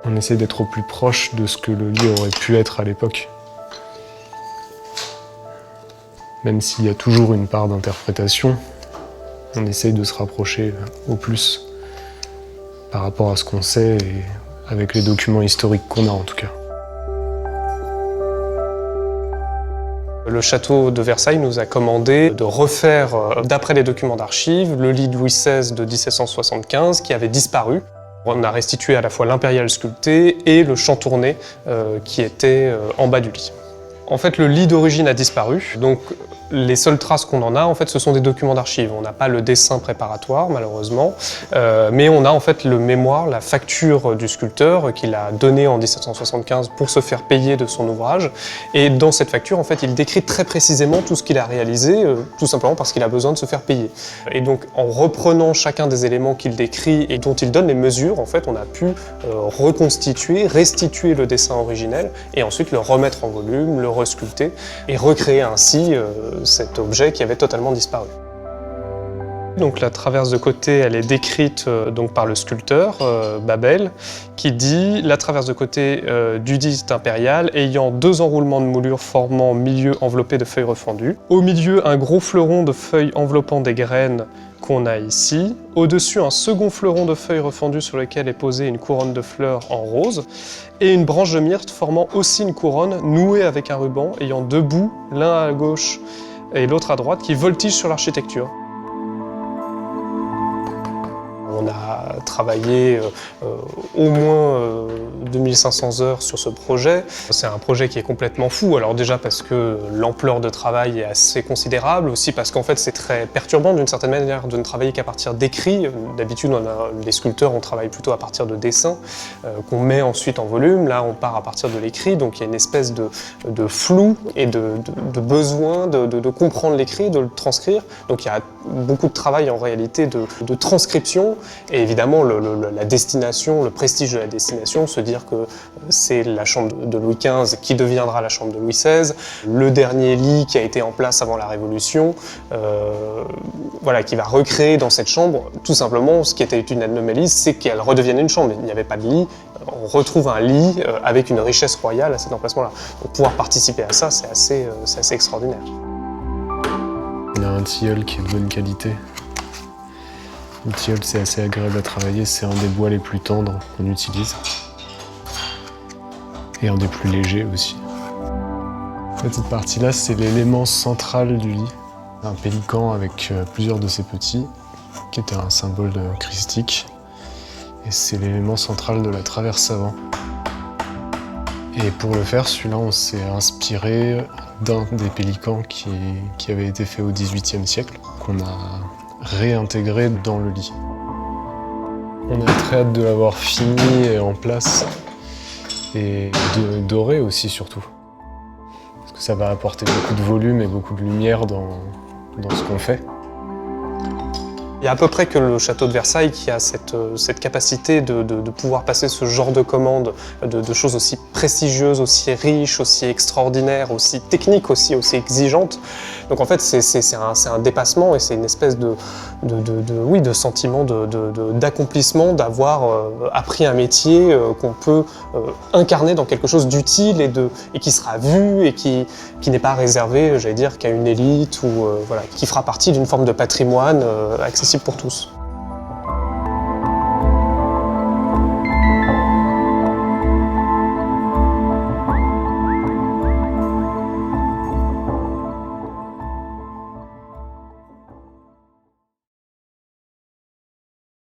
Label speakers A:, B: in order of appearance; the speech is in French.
A: On essaie d'être au plus proche de ce que le lit aurait pu être à l'époque. Même s'il y a toujours une part d'interprétation, on essaye de se rapprocher au plus par rapport à ce qu'on sait et avec les documents historiques qu'on a en tout cas.
B: Le château de Versailles nous a commandé de refaire, d'après les documents d'archives, le lit de Louis XVI de 1775 qui avait disparu. On a restitué à la fois l'impériale sculpté et le chantourné qui était en bas du lit. En fait, le lit d'origine a disparu, donc les seules traces qu'on en a, en fait, ce sont des documents d'archives. On n'a pas le dessin préparatoire, malheureusement, mais on a en fait le mémoire, la facture du sculpteur qu'il a donnée en 1775 pour se faire payer de son ouvrage. Et dans cette facture, en fait, il décrit très précisément tout ce qu'il a réalisé, tout simplement parce qu'il a besoin de se faire payer. Et donc, en reprenant chacun des éléments qu'il décrit et dont il donne les mesures, en fait, on a pu reconstituer, restituer le dessin originel et ensuite le remettre en volume, le resculpter et recréer ainsi cet objet qui avait totalement disparu. Donc la traverse de côté, elle est décrite donc par le sculpteur Babel, qui dit la traverse de côté du dit impérial ayant 2 enroulements de moulure formant milieu enveloppé de feuilles refendues. Au milieu, un gros fleuron de feuilles enveloppant des graines qu'on a ici. Au-dessus, un second fleuron de feuilles refendues sur lequel est posée une couronne de fleurs en rose et une branche de myrte formant aussi une couronne nouée avec un ruban ayant 2 bouts, l'un à gauche et l'autre à droite, qui voltigent sur l'architecture. On a travaillé au moins 2500 heures sur ce projet. C'est un projet qui est complètement fou, alors déjà parce que l'ampleur de travail est assez considérable, aussi parce qu'en fait c'est très perturbant d'une certaine manière de ne travailler qu'à partir d'écrits. D'habitude les sculpteurs on travaille plutôt à partir de dessins qu'on met ensuite en volume. Là on part à partir de l'écrit, donc il y a une espèce de flou et de besoin de comprendre l'écrit, de le transcrire. Donc il y a beaucoup de travail en réalité de transcription. Et évidemment, la destination, le prestige de la destination, se dire que c'est la chambre de Louis XV qui deviendra la chambre de Louis XVI, le dernier lit qui a été en place avant la Révolution, voilà, qui va recréer dans cette chambre, tout simplement, ce qui était une anomalie, c'est qu'elle redevienne une chambre. Il n'y avait pas de lit, on retrouve un lit avec une richesse royale à cet emplacement-là. Donc pouvoir participer à ça, c'est assez extraordinaire.
A: On a un tilleul qui est de bonne qualité. Le tilleul, c'est assez agréable à travailler, c'est un des bois les plus tendres qu'on utilise. Et un des plus légers aussi. Cette partie-là, c'est l'élément central du lit. Un pélican avec plusieurs de ses petits, qui était un symbole christique. Et c'est l'élément central de la traverse avant. Et pour le faire, celui-là, on s'est inspiré d'un des pélicans qui avait été fait au XVIIIe siècle, qu'on a réintégré dans le lit. On a très hâte de l'avoir fini et en place, et de dorer aussi surtout. Parce que ça va apporter beaucoup de volume et beaucoup de lumière dans ce qu'on fait.
B: Il y a à peu près que le château de Versailles qui a cette capacité de pouvoir passer ce genre de commandes, de choses aussi prestigieuses, aussi riches, aussi extraordinaires, aussi techniques, aussi exigeantes. Donc en fait, c'est un dépassement et c'est une espèce de sentiment d'accomplissement, d'avoir appris un métier qu'on peut incarner dans quelque chose d'utile et qui sera vu et qui n'est pas réservé, j'allais dire, qu'à une élite ou voilà, qui fera partie d'une forme de patrimoine accessible pour tous.